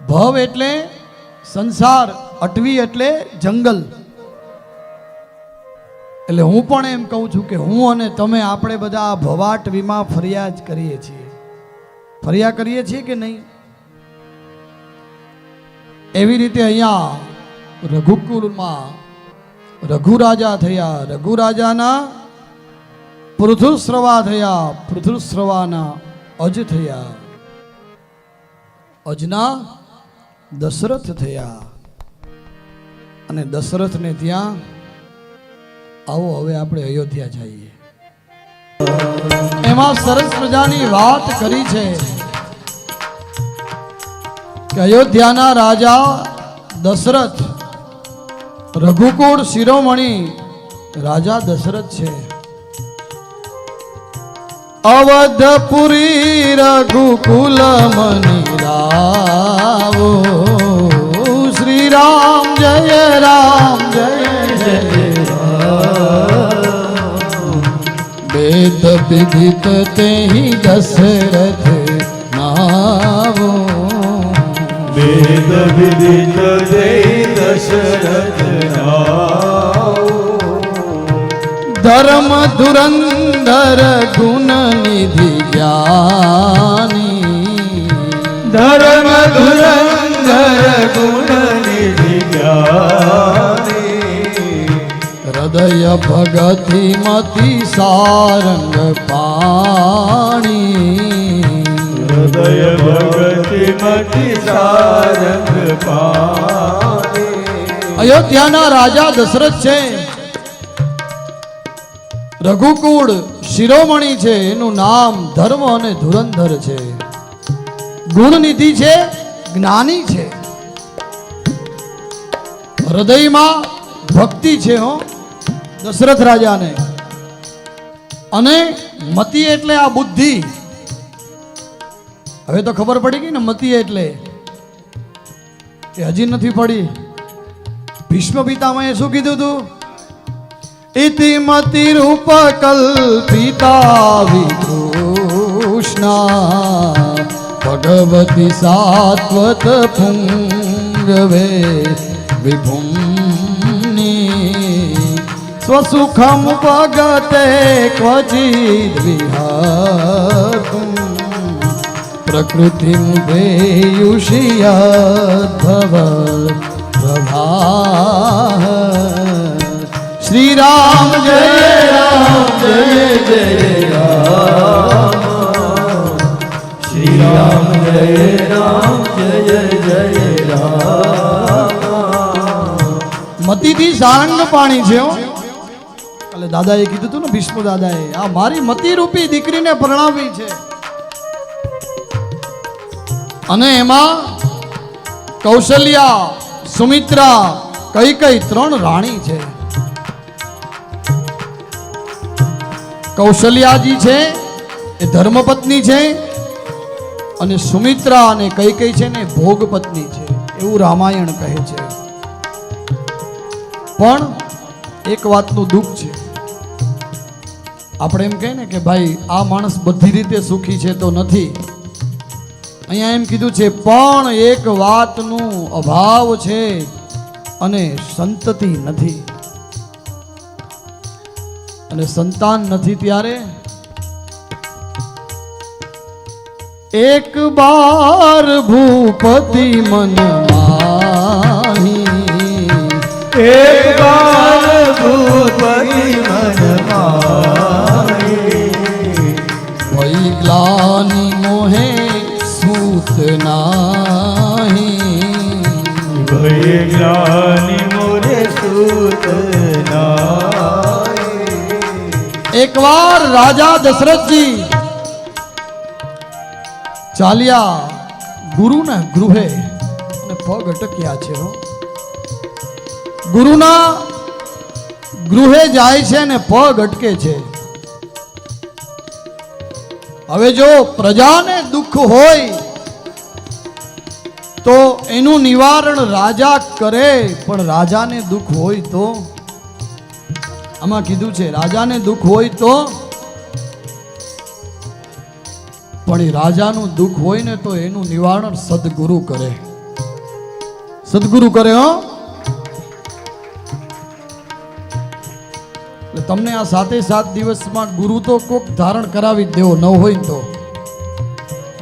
ભવ એટલે સંસાર, અટવી એટલે જંગલ. એટલે હું પણ એમ કહું છું કે હું અને તમે આપણે બધા ભવાટવીમાં ફરિયાદ કરીએ છીએ. ફરિયાદ કરીએ છીએ કે નહીં? એવી રીતે અહીંયા રઘુકુળમાં રઘુ રાજા થયા, રઘુ રાજાના પૃથુશ્રવા થયા, પૃથુશ્રવાના અજ થયા, અજના દશરથ થયા. અને દશરથને ત્યાં આવો હવે આપણે અયોધ્યા જઈએ. એમાં સરસ મજાની વાત કરી છે કે અયોધ્યાના રાજા દશરથ, રઘુકુળ શિરોમણી રાજા દશરથ છે. અવધપુરી રઘુકુલ મની રાવો, શ્રી રામ જય રામ જય જય રામ. વેદ વિદિત તેહી દશરથ નાવો, વેદ વિદિત તેહી દશરથ નાવો. ધર્મ ધુરંધર ગુણ નિધિ જ્ઞાની, ધર્મ ધુરંધર ગુણ નિધિ જ્ઞાની. હૃદય ભગતિ મતિ સારંગ પાણી, હૃદય ભગતિ મતિ સારંગ પાણી. અયોધ્યાના રાજા દશરથ છે, રઘુકુળ શિરોમણી છે, એનું નામ ધર્મ અને ધુરંધર છે, ગુણનિધિ છે, જ્ઞાની છે, હૃદયમાં ભક્તિ છે હો દશરથ રાજાને. અને મતિ એટલે આ બુદ્ધિ. હવે તો ખબર પડી ગઈ ને મતિ એટલે, કે હજી નથી પડી. ભીષ્મ પિતામહે શું કીધું હતું? ઇતિ મતિ રૂપ કલ્પિતા વિકૃષ્ણા, ભગવતી સાત્વત પુંગવે વિભુમ્ની. સ્વસુખમ ભગતે ક્વચિદ વિહર્તુમ, પ્રકૃતિમ વેયુષિયદ્ભવ પ્રભા. શ્રી રામ જય રામ જય જય રામ, શ્રી રામ જય રામ જય જય રામ. મતિથી સારંગ પાણી છે હો. એટલે દાદાએ કીધું હતું ને, ભીષ્મ દાદાએ, આ મારી મતિ રૂપી દીકરીને પરણાવી છે. અને એમાં કૌશલ્યા, સુમિત્રા, કૈકેયી ત્રણ રાણી છે. કૌશલ્યાજી છે એ ધર્મપત્ની છે, અને સુમિત્રા અને કૈકેયી છે ને ભોગપત્ની છે, એવું રામાયણ કહે છે. પણ એક વાતનું દુઃખ છે. આપણે એમ કહીએ ને કે ભાઈ આ માણસ બધી રીતે સુખી છે, તો નથી. અહીંયા એમ કીધું છે પણ એક વાતનું અભાવ છે, અને સંતતિ નથી. અને સંતાન નથી ત્યારે એક બાર ભૂપતિ મન માહી, એક બાર ભૂપતિ મન માહી. ભઈ ગ્લાની મોહે સૂત નાહી, ભય જ્ઞાની મોરે સૂત નાહી. એકવાર રાજા દશરથજી ચાલ્યા ગુરુના ગૃહે, અને પગ અટક્યા છે હો. ગુરુના ગૃહે જાય છે ને પગ અટકે છે. હવે જો પ્રજાને દુઃખ હોય તો એનું નિવારણ રાજા કરે, પણ રાજાને દુઃખ હોય તો, આમાં કીધું છે રાજાને દુઃખ હોય તો, પણ એ રાજાનું દુઃખ હોય ને તો એનું નિવારણ સદગુરુ કરે. સદગુરુ કરે હો. એટલે તમને આ 7 દિવસમાં ગુરુ તો કોક ધારણ કરાવી જ દેવો, ન હોય ને તો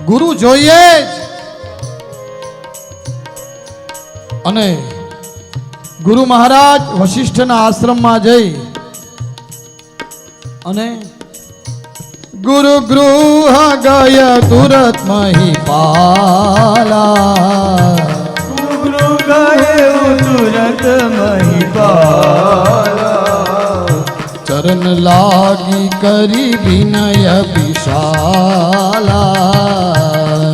ગુરુ જોઈએ જ. અને ગુરુ મહારાજ વશિષ્ઠના આશ્રમમાં જઈ અને ગુરુ ગૃહ ગય તુરત મહીપાલા, ગુરુ ગયે તુરત મહીપાલા, ચરણ લાગી કરી વિનય વિશાલા,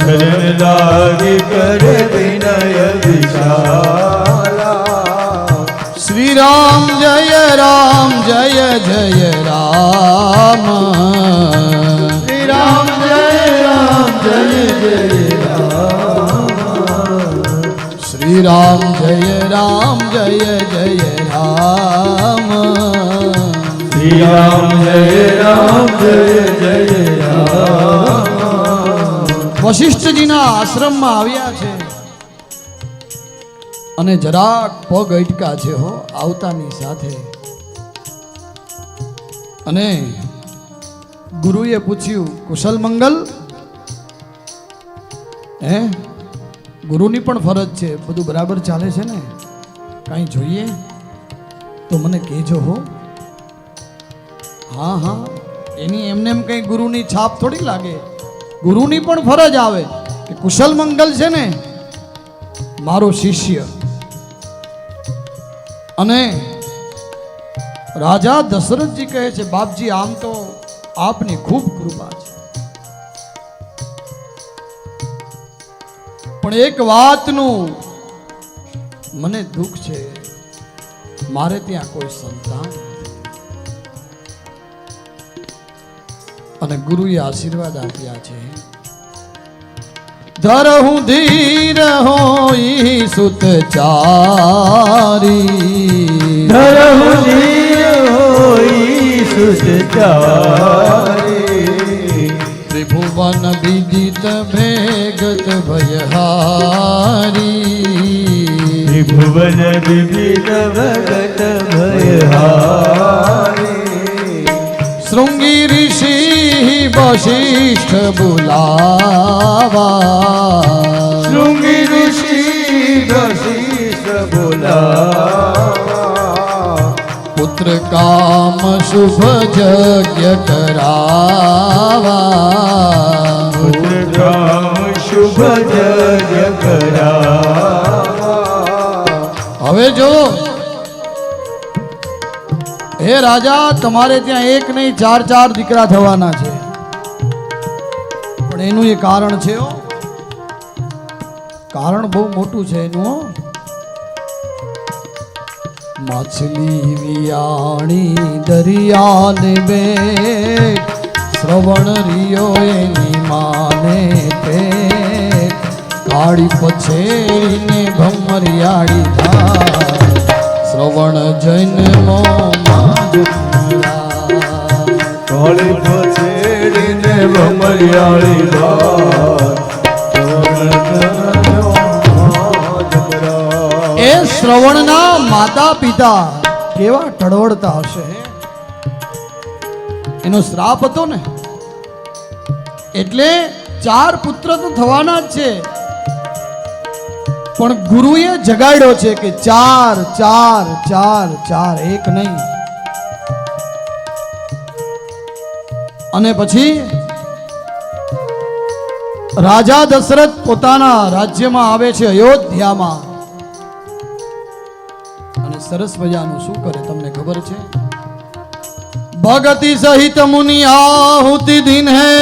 ચરણ લાગી કરે વિનય વિશાલા. શ્રી રામ જય રામ જય જય રામ, શ્રી રામ જય રામ જય જય રામ, શ્રી રામ જય રામ જય જય રામ, શ્રી રામ જય રામ જય જય રામ. વશિષ્ઠજીના આશ્રમમાં આવ્યા છે અને જરાક પગ અટકા છે હો આવતાની સાથે. અને ગુરુએ પૂછ્યું કુશલ મંગલ. હે, ગુરુની પણ ફરજ છે, બધું બરાબર ચાલે છે ને, કાંઈ જોઈએ તો મને કહેજો હો. હા હા, એની એમને એમ કંઈ ગુરુની છાપ થોડી લાગે, ગુરુની પણ ફરજ આવે કે કુશલ મંગલ છે ને મારો શિષ્ય. અને રાજા દશરથજી કહે છે બાપજી આમ તો આપની ખૂબ કૃપા છે, પણ એક વાતનું મને દુઃખ છે, મારે ત્યાં કોઈ સંતાન નથી. અને ગુરુએ આશીર્વાદ આપ્યા છે ધરહું ધીર હોઈ સુતચારી, ધરહું ધીર હોઈ સુતચારી, ત્રિભુવન વિદિત ભેગત ભયહારી, ત્રિભુવન વિવિધ ભગત ભયહારી, શૃંગી ઋષિ વશિષ્ઠ બોલાવા, શૃંગી ઋષિ વશિષ્ઠ બોલાવા, પુત્ર કામ શુભ યજ્ઞ કરાવા, પુત્ર કામ શુભ યજ્ઞ કરાવા. હવે જો હે રાજા, તમારે ત્યાં એક નહીં 4 દીકરા થવાના છે, પણ એનું એ કારણ છે હો. કારણ બહુ મોટું છે એનું હો. માછલી વિયાણી દરિયાને બે, શ્રવણ રિયો એની માને પેટ, કાળી પછેરીને ભમરિયાળી થાય, શ્રવણ જન્મો કાળી પછેડીને ભમરિયાળી ભાર, એ શ્રવણના માતા પિતા કેવા ટળવળતા હશે. એનો શ્રાપ હતો ને, એટલે 4 પુત્ર તો થવાના જ છે, પણ ગુરુએ જગાડ્યો છે કે 4 4 4 4, એક નહીં. અને પછી રાજા દશરથ પોતાના રાજ્યમાં આવે છે અયોધ્યામાં, અને સરસ મજાનું શું કરે તમને ખબર છે? ભગતિ સહિત મુનિ આहुति दिन है,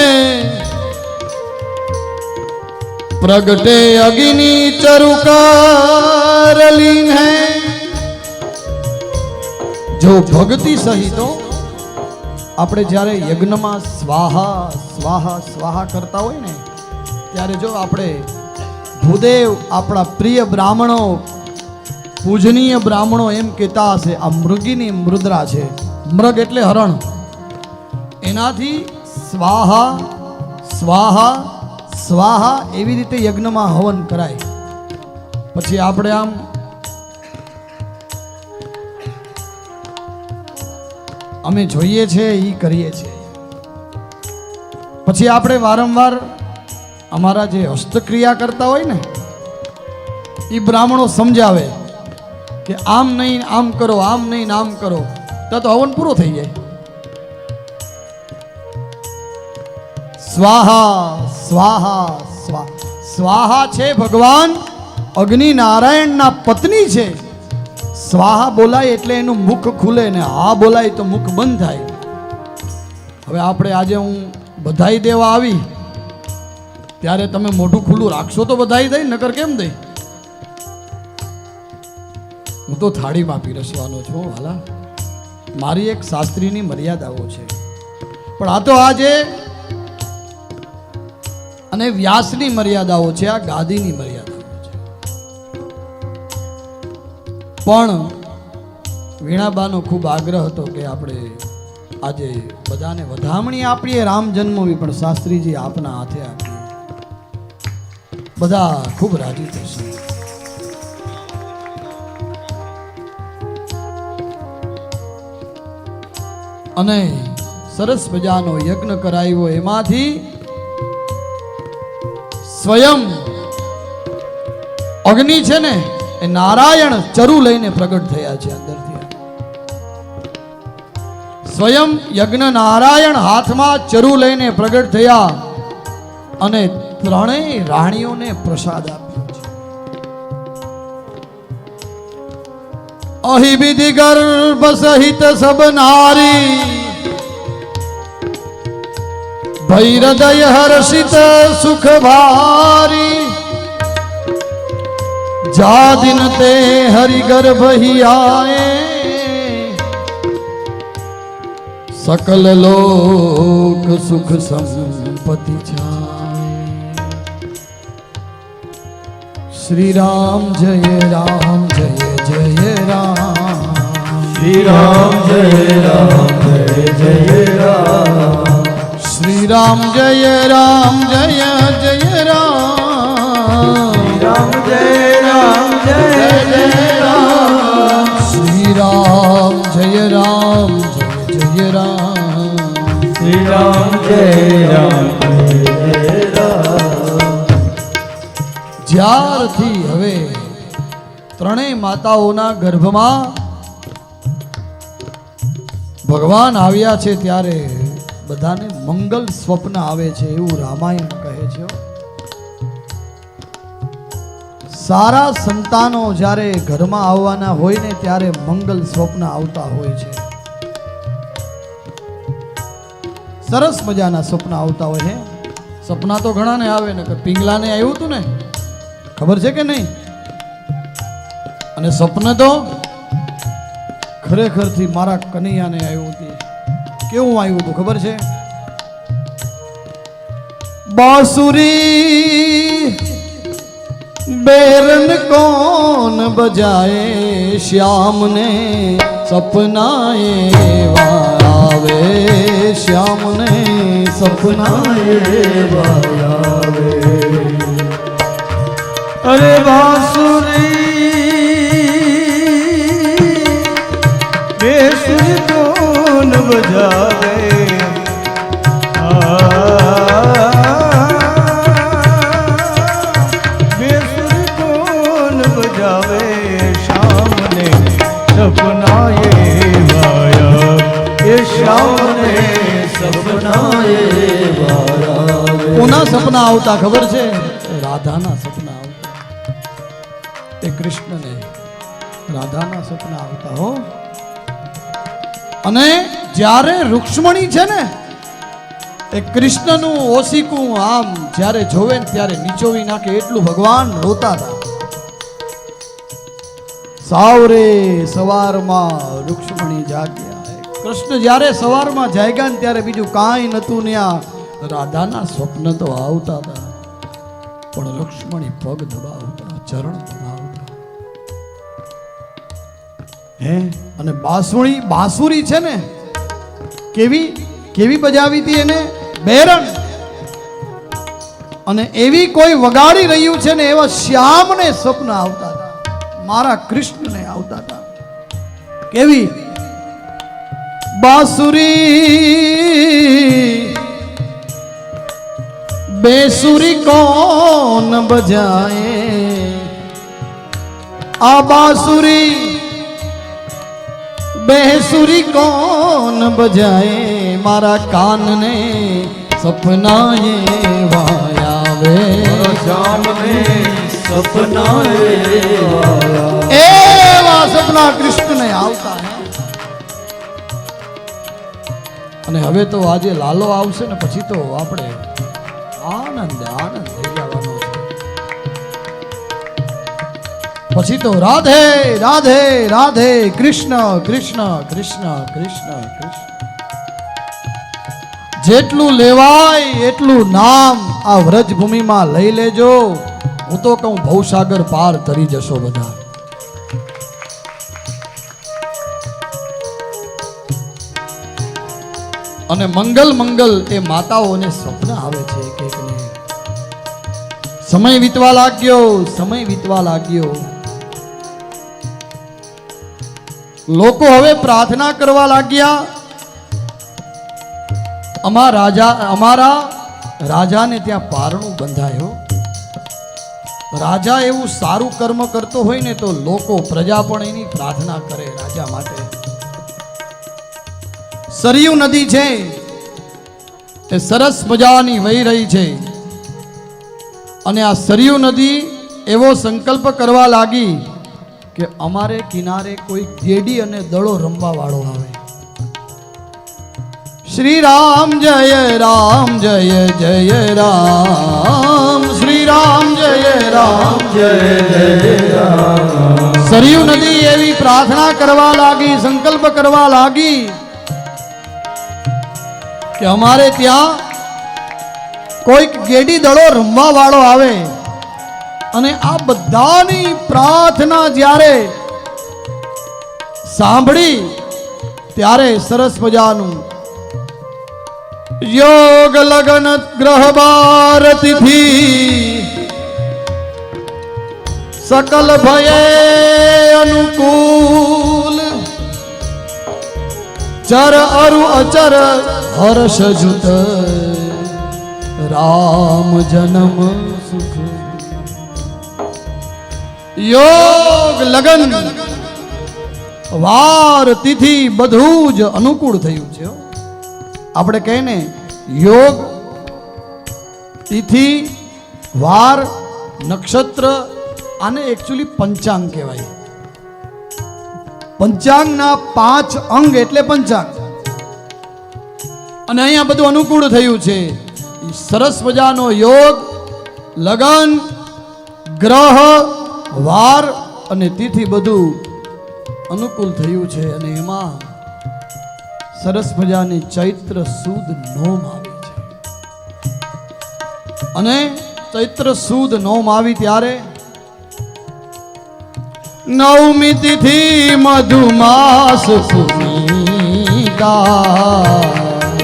प्रगटे अग्नि चरुकारलीन है. जो भक्ति सहित આપણે જ્યારે યજ્ઞમાં સ્વાહા સ્વાહા સ્વાહા કરતા હોય ને, ત્યારે જો આપણે ભૂદેવ આપણા પ્રિય બ્રાહ્મણો, પૂજનીય બ્રાહ્મણો એમ કહેતા હશે આ મૃગીની મુદ્રા છે. મૃગ એટલે હરણ, એનાથી સ્વાહા સ્વાહા સ્વાહા એવી રીતે યજ્ઞમાં હવન કરાય. પછી આપણે આમ અમે જોઈએ છે એ કરીએ છીએ. પછી આપણે વારંવાર અમારા જે હસ્તક્રિયા કરતા હોય ને એ બ્રાહ્મણો સમજાવે કે આમ નહીં આમ કરો, આમ નહીં આમ કરો, તો હવન પૂરો થઈ જાય. સ્વાહા સ્વાહા સ્વાહા. સ્વાહા છે ભગવાન અગ્નિ નારાયણના પત્ની છે. સ્વાહા બોલાય એટલે એનું મુખ ખુલે ને હા બોલાય તો મુખ બંધ થાય. હવે આપણે આજે હું બધાઈ દેવા આવી ત્યારે તમે મોઢું ખુલ્લું રાખશો તો બધાઈ દઈ, નકર કેમ દઈ? હું તો થાળીમાં પીરસવાનો છું વાલા. મારી એક શાસ્ત્રીની મર્યાદાઓ છે. પણ આ તો આજે અને વ્યાસની મર્યાદાઓ છે, આ ગાદીની મર્યાદાઓ છે. પણ વીણાબાનો ખૂબ આગ્રહ હતો કે આપણે આજે બધાને વધામણી આપીએ રામ જન્મભૂમિ, પણ શાસ્ત્રીજી આપના હાથે આપીએ, બધા ખૂબ રાજી થશે. અને સરસ મજાનો યજ્ઞ કરાવ્યો. એમાંથી સ્વયં અગ્નિ છે ને એ નારાયણ ચરુ લઈને પ્રગટ થયા છે અંદરથી. સ્વયં યજ્ઞ નારાયણ હાથમાં ચરુ લઈને પ્રગટ થયા અને ત્રણેય રાણીઓને પ્રસાદ આપ્યો છે. અહી વિધિ ગર્ભ સહિત સબ નારી ભૈ હૃદય હર્ષિત સુખ ભારી જા દિન તે હરિ ગર્ભ ही आए सकल लोक सुख संपत्ति छाए. श्री राम जय राम जय जय राम. श्री राम जय राम जय जय राम. श्री राम जय राम जय जय राम. श्री राम जय राम जय राम. श्री राम जय राम जय राम. જ્યારથી હવે ત્રણેય માતાઓના ગર્ભમાં ભગવાન આવ્યા છે ત્યારે બધાને મંગલ સ્વપ્ન આવે છે એવું રામાયણ કહે છે. સારા સંતાનો જ્યારે ઘરમાં આવવાના હોય ને ત્યારે મંગલ સ્વપ્ન આવતા હોય છે. સરસ મજાના સ્વપ્ન આવતા હોય છે. સપના તો ઘણાને આવે ને, પિંગલાને આવ્યું હતું ને, ખબર છે કે નહીં? અને સ્વપ્ન તો ખરેખરથી મારા કનૈયાને આવ્યું હતું. કેવું આવ્યું હતું ખબર છે? बांसुरी बेरन कौन बजाए श्याम ने सपनाए वावे. श्याम ने सपनाए वावे. अरे बांसुरी बेसुर कौन बजावे કોના સપના આવતા ખબર છે? રાધાના સપના આવતા. એ કૃષ્ણને રાધાના સપના આવતા હો. અને જ્યારે રૂક્ષ્મણી છે ને એ કૃષ્ણનું ઓશિકું આમ જ્યારે જોવે ને ત્યારે નીચોવી નાખે એટલું ભગવાન રોતા હતા. સાવરે સવારમાં રૂક્ષ્મણી જાગ્યા. કૃષ્ણ જ્યારે સવારમાં જાગ્યા ને ત્યારે બીજું કાંઈ નતું ને આ રાધાના સ્વપ્ન તો આવતા હતા, પણ લક્ષ્મણી પગ દબાવતા, ચરણ દબાવતા. હે અને બાંસુરી છે ને કેવી કેવી બજાવી હતી એને? બેરન અને એવી કોઈ વગાડી રહ્યું છે ને એવા શ્યામને સ્વપ્ન આવતા હતા, મારા કૃષ્ણને આવતા હતા. કેવી બાંસુરી બેસુરી કોણ બજાએ, આ બાંસુરી બેસુરી કોણ બજાએ, મારા કાનને સપનાએ વાયાવે, શ્યામને સપનાએ એવા સપના કૃષ્ણને આવતા હે. અને હવે તો આજે લાલો આવશે ને પછી તો આપણે આનંદ આનંદ થઈ જવાનો છે. પછી તો રાધે રાધે રાધે કૃષ્ણ કૃષ્ણ કૃષ્ણ કૃષ્ણ કૃષ્ણ. જેટલું લેવાય એટલું નામ આ વ્રજભૂમિમાં લઈ લેજો. હું તો કહું ભવસાગર પાર તરી જશો બધા. અને મંગલ મંગલ એ માતાઓને સ્વપ્ન આવે છે એક એકને. સમય વીતવા લાગ્યો, સમય વીતવા લાગ્યો. લોકો હવે પ્રાર્થના કરવા લાગ્યા, અમારા રાજાને ત્યાં પારણું બંધાયો. રાજા એવું સારું કર્મ કરતો હોય ને તો લોકો પ્રજા પણ એની પ્રાર્થના કરે રાજા માટે. સરયુ નદી છે એ સરસ મજાની વહી રહી છે, અને આ સરયુ નદી એવો સંકલ્પ કરવા લાગી કે અમારે કિનારે કોઈ ગેડી અને દડો રમવા વાળો આવે. શ્રી રામ જય રામ જય જય રામ, શ્રી રામ જય રામ જય જય રામ. સરયુ નદી એવી પ્રાર્થના કરવા લાગી, સંકલ્પ કરવા લાગી કે અમારે ત્યાં કોઈક ગેડી દડો રમવા વાળો આવે. અને આ બધાની પ્રાર્થના જ્યારે સાંભળી ત્યારે સરસ મજાનું યોગ લગન ગ્રહ બાર તિથિ સકલ ભયે અનુકૂલ, ચર અરુ અચર હર્ષ જુત રામ જન્મ સુખ. યોગ લગન વાર તિથિ બધું જ અનુકૂળ થયું છે. આપણે કહીએ ને યોગ, તિથિ, વાર, નક્ષત્ર, આને એકચ્યુઅલી પંચાંગ કહેવાય. પંચાંગના 5 અંગ એટલે પંચાંગ. અને અહીંયા બધું અનુકૂળ થયું છે. સરસ મજાનો યોગ, લગન, ગ્રહ, વાર અને તિથિ બધું અનુકૂળ થયું છે. અને એમાં સરસ મજાની ચૈત્ર સુદ નોમ આવી છે. અને ચૈત્ર સુદ નોમ આવી ત્યારે નવમી તિથિ મધુમાસ પુનીતા,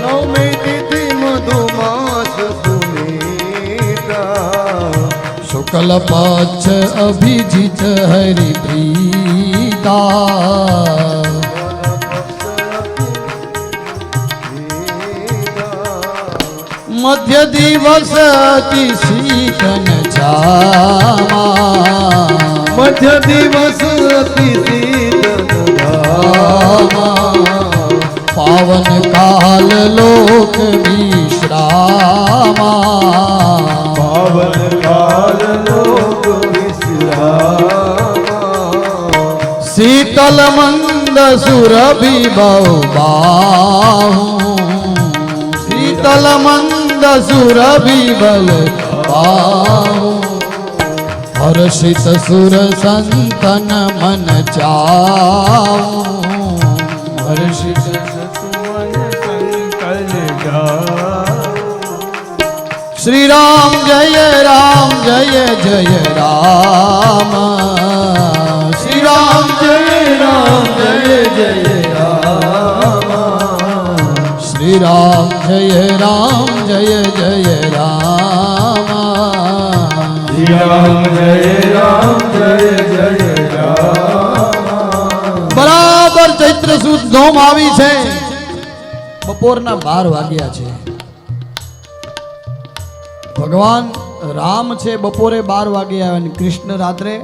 નવમી તિથિ મધુમાસ પુનીતા, શુક્લ પક્ષ અભિજીત હરિ પ્રીતા, મધ્ય દિવસ શીકન છામા, મધ્ય દિવસ અતિ પાવન કાલ લોક વિશ્રામા, પાવન કાલ લોક વિશ્રામા, શીતલ મંદ સુરભી બહુ બાહુ, શીતલ મંદ સુરભી બલ બાહુ, હર્ષિત સુર સંતન મન ચાઉ, હર્ષિત સતુમન સંકલ જા. શ્રી રામ જય રામ જય જય રામ, શ્રી રામ જય રામ જય જય રામ, શ્રી રામ જય રામ જય જય રામ. રામ જય જય રામ. બરાબર ચૈત્ર સુદ નોમ આવી છે, બપોરના 12 વાગ્યા છે. ભગવાન રામ છે બપોરે 12 વાગે આવ્યા અને કૃષ્ણ રાત્રે,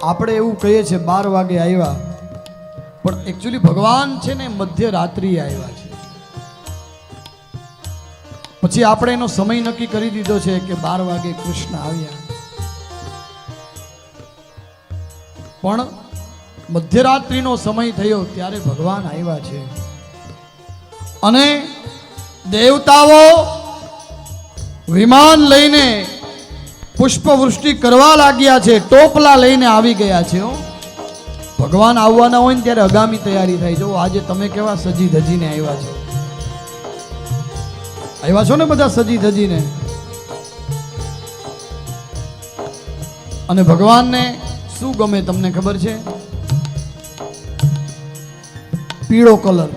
આપણે એવું કહીએ છીએ 12 વાગે આવ્યા, પણ એકચ્યુઅલી ભગવાન છે ને મધ્ય રાત્રિ આવ્યા છે. પછી આપણે એનો સમય નક્કી કરી દીધો છે કે 12 વાગે કૃષ્ણ આવ્યા, પણ મધ્યરાત્રિનો સમય થયો ત્યારે ભગવાન આવ્યા છે. અને દેવતાઓ વિમાન લઈને પુષ્પવૃષ્ટિ કરવા લાગ્યા છે, ટોપલા લઈને આવી ગયા છે. ભગવાન આવવાના હોય ને ત્યારે આગામી તૈયારી થાય. જો આજે તમે કેવા સજી ધજીને આવ્યા છો, આવ્યા છો ને બધા સજી ધજીને. અને ભગવાનને શું ગમે તમને ખબર છે? પીળો કલર.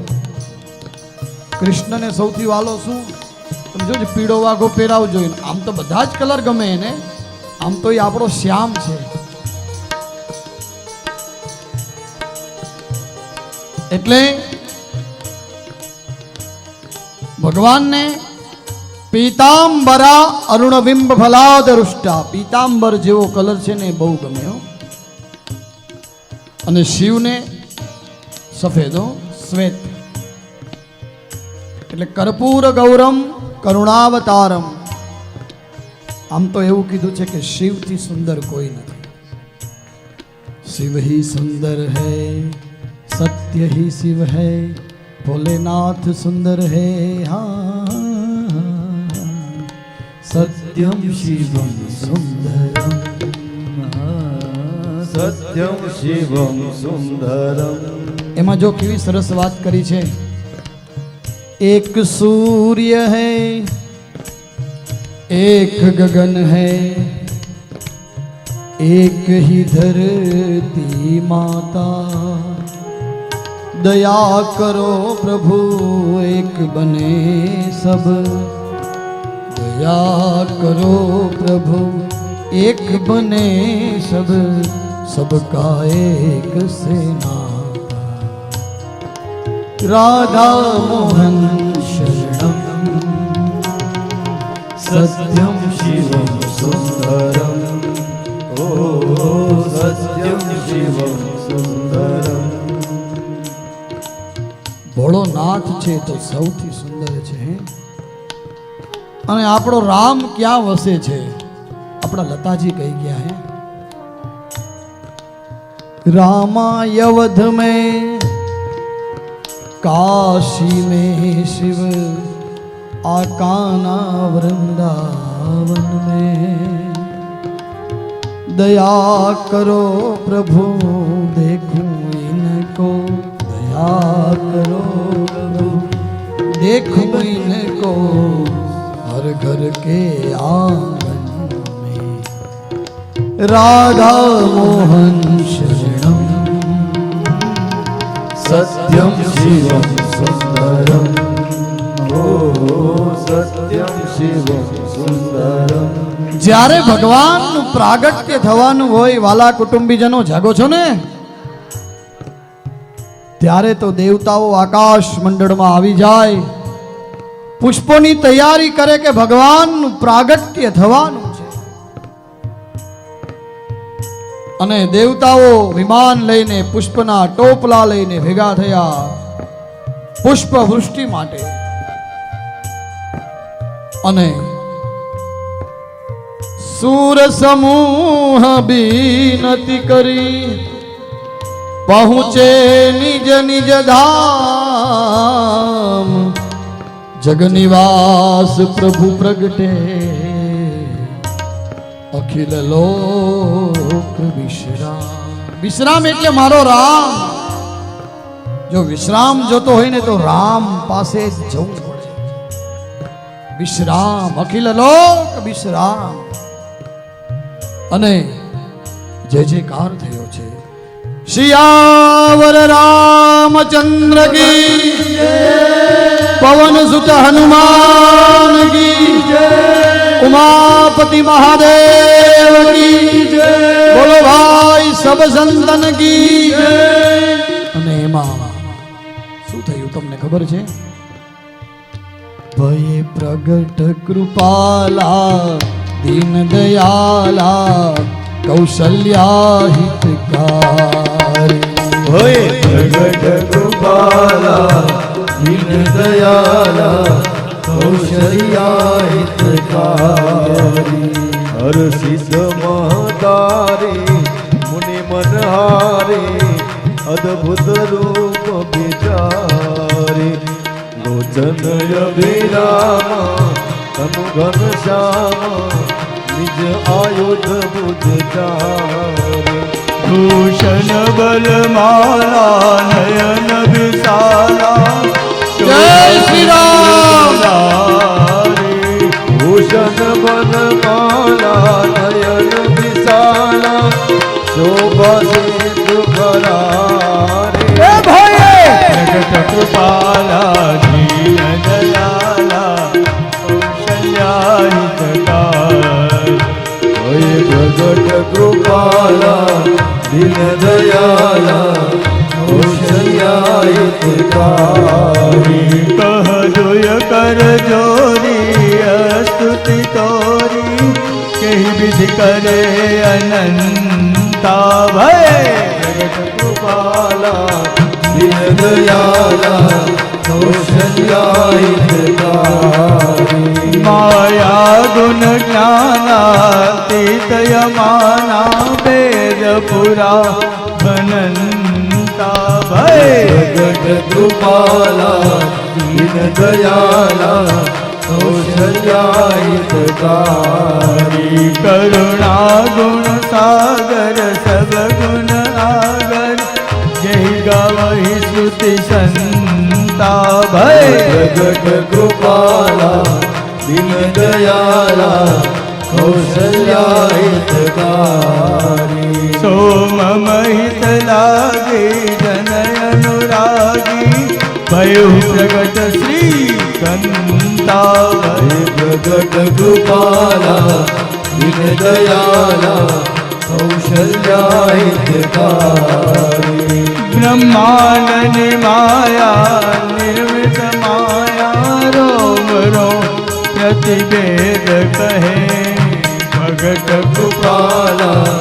કૃષ્ણને સૌથી વાલો શું? તમે જોજો પીળો વાઘો પહેરાવજો. આમ તો બધા જ કલર ગમે એને, આમ તો એ આપણો શ્યામ છે. એટલે ભગવાનને પીતાંબરા અરુણબિંબ ફલાદ રુષ્ટા, પીતાંબર જેવો કલર છે ને બહુ ગમે. અને શિવને સફેદો શ્વેત. એટલે કર્પૂર ગૌરમ કરુણાવતારમ. આમ તો એવું કીધું છે કે શિવથી સુંદર કોઈ નથી. શિવ હી સુંદર હૈ, સત્ય હી શિવ હૈ, ભોલેનાથ સુંદર હૈ. હા, સત્યમ શિવમ સુંદરમ, સત્યમ શિવમ સુંદરમ. એમાં જો કેવી સરસ વાત કરી છે. एक सूर्य है, एक गगन है, एक ही धरती माता. दया करो प्रभु एक बने सब, दया करो प्रभु एक बने सब, सबका एक से नाता. राधा मोहन शरणम, સત્યમ શિવમ સુંદરમ. ઓ સત્યમ શિવમ સુંદરમ. ભોળો નાથ છે તો સૌથી સુંદર છે. અને આપણો રામ ક્યાં વસે છે? આપણા લતાજી કહી ગયા હે, रामा यवध में, काशी में शिव, आकाना वृंदावन में. दया करो प्रभु देखूं इनको, दया करो प्रभु देखूं इनको, हर घर के आंगन में. राधा मोहन शरणम, સત્યમ શિવમ સુંદરમ. ઓ સત્યમ શિવમ સુંદરમ. જ્યારે ભગવાનનું પ્રાગટ્ય થવાનું હોય, વાલા કુટુંબીજનો જાગો છો ને, ત્યારે તો દેવતાઓ આકાશ મંડળમાં આવી જાય, પુષ્પોની તૈયારી કરે કે ભગવાનનું પ્રાગટ્ય થવાનું છે. અને દેવતાઓ વિમાન લઈને, પુષ્પના ટોપલા લઈને ભેગા થયા પુષ્પ વૃષ્ટિ માટે. અને सूर समूह बीनती करी, पहुँचे निज निज धाम. जग निवास प्रभु प्रगटे, अखिल लोक विश्राम. विश्राम એટલે મારો રામ. જો વિશ્રામ જોતો હોય ને તો રામ પાસે જ જવું પડે. વિશ્રામ, અખિલ લોક વિશ્રામ. અને જય જયકાર થયો છે. શિયાવર રામચંદ્ર કી જય, પવન સુત હનુમાન કી જય, ઉમાપતિ ઉમાપતિ મહાદેવ કી જય, બોલો ભાઈ સબ સંતન કી જય. અને એમાં શું થયું તમને ખબર છે? ભય પ્રગટ કૃપાલા દીન દયાલા કૌશલ્યા હિતકારી. ભય પ્રગટ કૃપાલા દીન દયાલા કૌશલ્યા હિતકારી. હર સિદ્ધ મહતારી મુનિ મનહારી અદ્ભુત રૂપ વિચારી. લોચન અભિરામ તનુ ઘનશ્યામ નિજ આયુધ બુધચારી. ભૂષણ બલમાલા નયન વિશાલા જય શ્રી રામ. ભૂષણ બલમાલા નયન વિશાલા શોભા સિંધુ કરારે. પ્રગટ કૃપાલા દીન દયાલા કૌશલ્યા હિતકારી. પ્રગટ કૃપાલા દીન દયાલા કૌશલ્યા હિતકારી. કહ જોય કર જોરી સ્તુતિ તોરી કહી વિધિ કરે અનંતા. ભય પ્રગટ કૃપાલા દીન દયાલા કૌશલ્યા હિતકારી. માયા ગુણ જ્ઞાનાતીત યમાના વેદ પુરા અનંતા. ભય પ્રગટ કૃપાલા દીન દયાલા કૌશલ્યા હિતકારી. કરુણા ગુણ સાગર સબ ગુણ આગર જય ગાવહી શ્રુતિ સંતા. ભય પ્રગટ કૃપાલા દીન દયાલા કૌશલ્યા હિતકારી. સોમ મહિત લાગે જન અનુરાગી ભયું પ્રગટ શ્રી કંતા. ભય પ્રગટ કૃપાલા દીન દયાલા કૌશલ્યા હિતકારી. બ્રહ્માંડ માયા નિર્મિત માયા રોમ રોમ પ્રતિભેદ કહે. ભગત કૃપાલા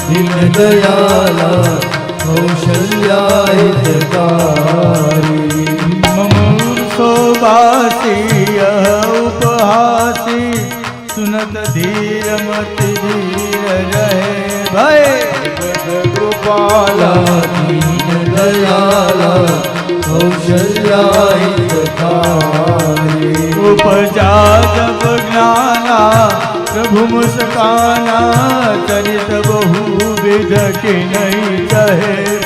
દીન દયાલા કૌશલ્યા હિતકારી. મમૂર્ષો વાસી ઉપહાસી સુનત ધીર મતિ ધીર રહે. ભય ભગત કૃપાલા દીન દયાલા કૌશલ્યા હિતકારી. ઉપજા જબ જ્ઞાના પ્રભુ મુસ્કાના ચરિત બહુ વિધ કે નહીં કહે.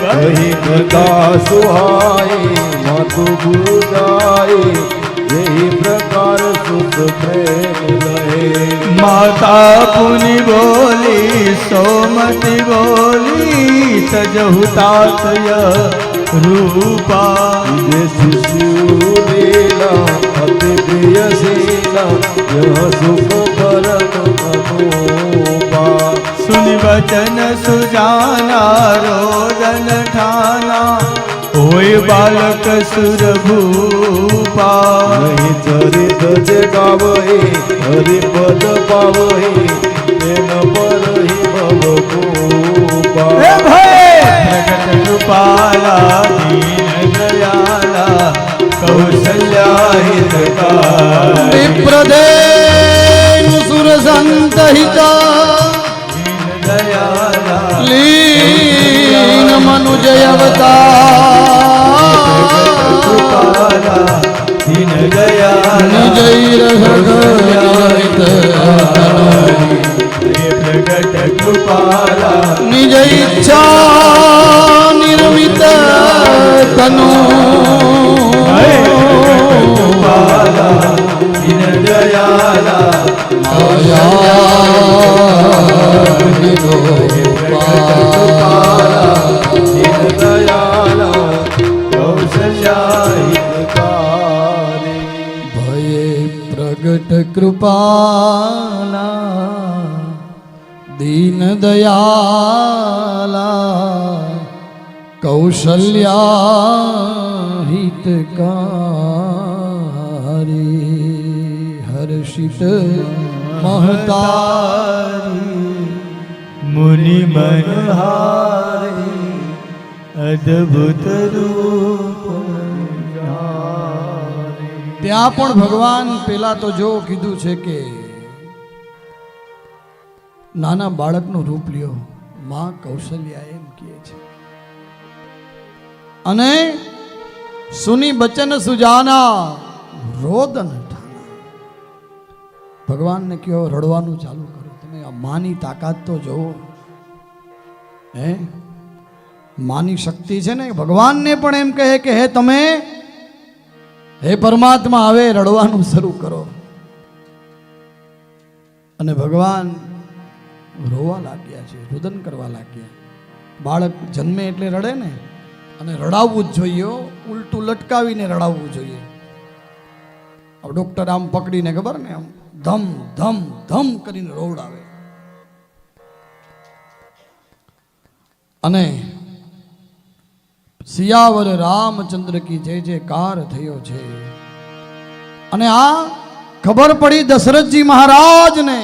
વહી કથા સુહાઈ માતુ ગુરુદાઈ यही प्रकार सुख प्रेम लहे। माता पुनि बोली सोमति बोली तजहुतातय रूपा। ये शिशु लीला अति प्रिय शीला यह सुख परम अनूपा। सुनि वचन सुजाना रोदन ठाना होय बालक सुर भूपा। नहीं चरित जे गावहि हरि पद पावहि तेन पर ही भव कृपा। प्रगट कृपाला दीन दयाला कौशल्या हितकारी। विप्रदेनु सुर संत हिता दीन दयाला लीन मनुजय अवतार। दीन दयाला प्रगट कृपाला निज इच्छा निर्मित तनु। कृपाला दीन दयाला दीन दयाला कौशल्या हितकारी। भये प्रगट कृपाला દયાલા કૌશલ્યા હિતકારી હર્ષિત મહતારી મુનિ મનહારી અદ્ભુત રૂપ ત્યાં પણ ભગવાન પેલા તો જો કીધું છે કે નાના બાળકનું રૂપ લ્યો, માં કૌશલ્યા એમ કહે છે. અને સુની બચન સુજાના રોદન ઠાના. ભગવાનને કહો રડવાનું ચાલુ કરો. તમે આ માની તાકાત તો જોવો. હે માની શક્તિ છે ને. ભગવાનને પણ એમ કહે કે હે તમે, હે પરમાત્મા, હવે રડવાનું શરૂ કરો. અને ભગવાન રોવા લાગ્યા છે, રુદન કરવા લાગ્યા. બાળક જન્મે એટલે રડે ને, અને રડાવવું જ જોઈએ, ઉલટું લટકાવીને રડાવવું જોઈએ. ડોક્ટર આમ પકડીને ખબર ને આમ ધમ ધમ ધમ કરીને રોવડાવે. અને સિયાવર રામચંદ્ર કી જય જયકાર થયો છે. અને આ ખબર પડી દશરથજી મહારાજને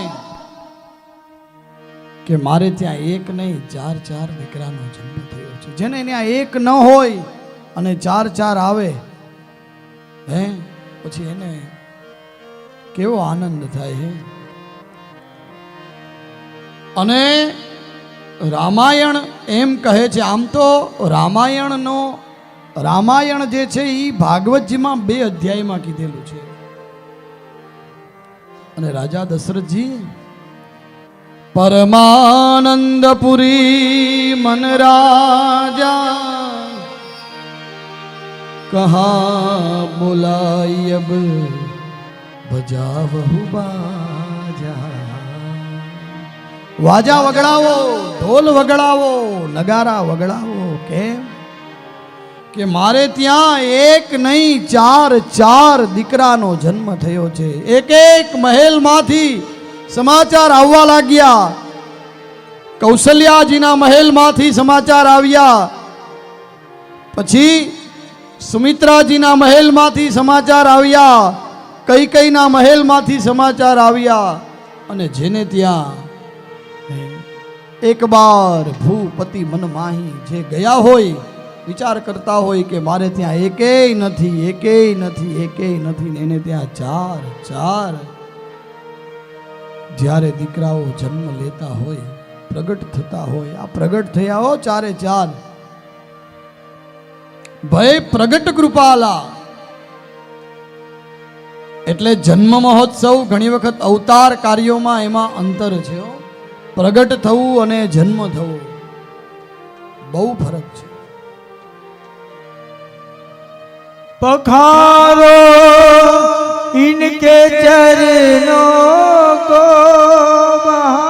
કે મારે ત્યાં એક નહીં 4 દીકરાનો જન્મ થયો છે. જેને ત્યાં એક ન હોય અને 4 આવે, હે પછી એને કેવો આનંદ થાય. હે અને રામાયણ એમ કહે છે, આમ તો રામાયણ જે છે એ ભાગવતજીમાં 2 અધ્યાયમાં કીધેલું છે. અને રાજા દશરથજી પરમાનંદપુરી મન રાજા કહા બોલાય અબ બજાવહુ બાજા. વાજા વગડાવો, ઢોલ વગડાવો, નગારા વગડાવો. કેમ કે મારે ત્યાં એક નહીં 4 દીકરાનો જન્મ થયો છે. એક મહેલમાંથી સમાચાર આવવા લાગ્યા. કૌશલ્યાજીના મહેલમાંથી સમાચાર આવ્યા, પછી સુમિત્રાજીના મહેલમાંથી સમાચાર આવ્યા, કૈકેયીના મહેલમાંથી સમાચાર આવ્યા. અને જેને ત્યાં એક બાર ભૂપતિ મન માહી જે ગયા હોય, વિચાર કરતા હોય કે મારે ત્યાં એકેય નથી, એને ત્યાં 4 જ્યારે દીકરાઓ જન્મ લેતા હોય, પ્રગટ થતા હોય. આ પ્રગટ થયા હો 4. ભય પ્રગટ કૃપાલા. એટલે જન્મ મહોત્સવ ઘણી વખત અવતાર કાર્યોમાં એમાં અંતર છે. પ્રગટ થવું અને જન્મ થવું બહુ ફરક છે. पखारो इनके चरणों को बहा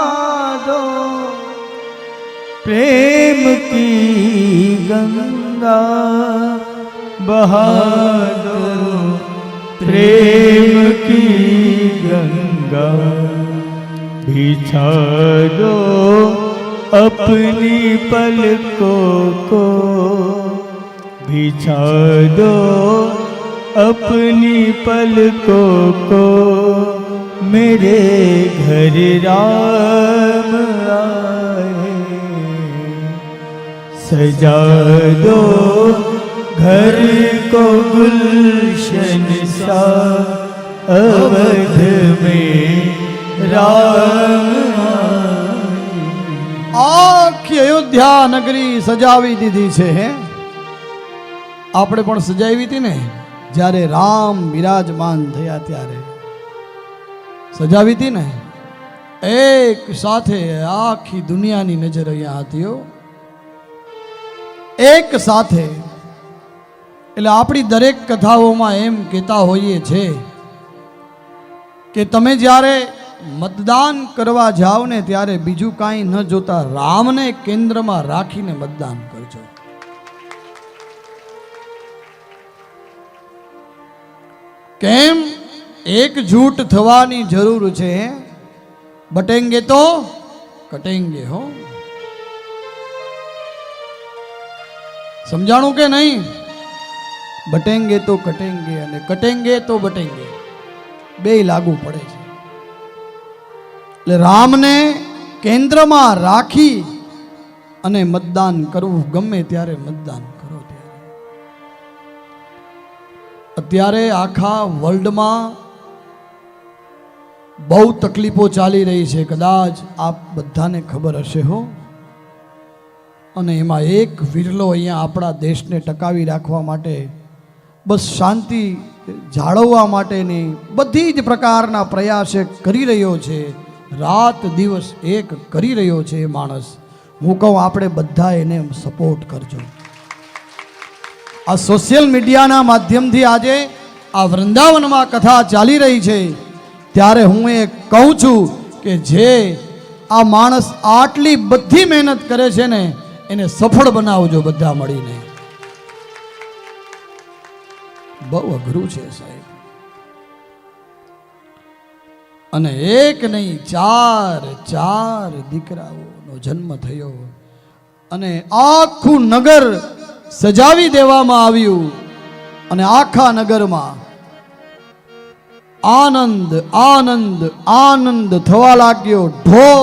दो, प्रेम की गंगा बहा दो, प्रेम की गंगा बिछा दो अपनी पलकों को, बिछा दो अपनी पलकों को, मेरे घर राम आए, सजा दो घर को गुलशन सा, अवध में राम આખી અયોધ્યા નગરી સજાવી દીધી છે. હે આપણે પણ સજાવી હતી ને, જ્યારે રામ બિરાજમાન થયા ત્યારે સજાવી હતી ને. એક સાથે આખી દુનિયાની નજર અહીંયા હતી. એક સાથે. એટલે આપણી દરેક કથાઓમાં એમ કહેતા હોઈએ છે કે તમે જ્યારે મતદાન કરવા જાઓ ને ત્યારે બીજું કાંઈ ન જોતા રામને કેન્દ્રમાં રાખીને મતદાન કરજો. કેમ? એકજૂટ થવાની જરૂર છે. બટેંગે તો કટેંગે હો. સમજાણું કે નહીં? બટેંગે તો કટેંગે અને કટેંગે તો બટેંગે, બે લાગુ પડે છે. એટલે રામને કેન્દ્રમાં રાખી અને મતદાન કરવું, ગમે ત્યારે મતદાન કરો. ત્યારે અત્યારે આખા વર્લ્ડમાં બહુ તકલીફો ચાલી રહી છે, કદાચ આપ બધાને ખબર હશે હો. અને એમાં એક વિરલો અહીંયા આપણા દેશને ટકાવી રાખવા માટે, બસ શાંતિ જાળવવા માટેની બધી જ પ્રકારના પ્રયાસ કરી રહ્યો છે. રાત દિવસ એક કરી રહ્યો છે એ માણસ. હું કહું આપણે બધા એને સપોર્ટ કરજો. આ સોશિયલ મીડિયાના માધ્યમથી આજે આ વૃંદાવનમાં કથા ચાલી રહી છે, ત્યારે હું એ કહું છું કે જે આ માણસ આટલી બધી મહેનત કરે છે ને, એને સફળ બનાવજો બધા મળીને. બહુ અઘરું છે સાહેબ. અને એક નહીં, ચાર દીકરાઓનો જન્મ થયો અને આખું નગર સજાવી દેવામાં આવ્યું. અને આખા નગરમાં આનંદ આનંદ આનંદ થવા લાગ્યો. ઢોલ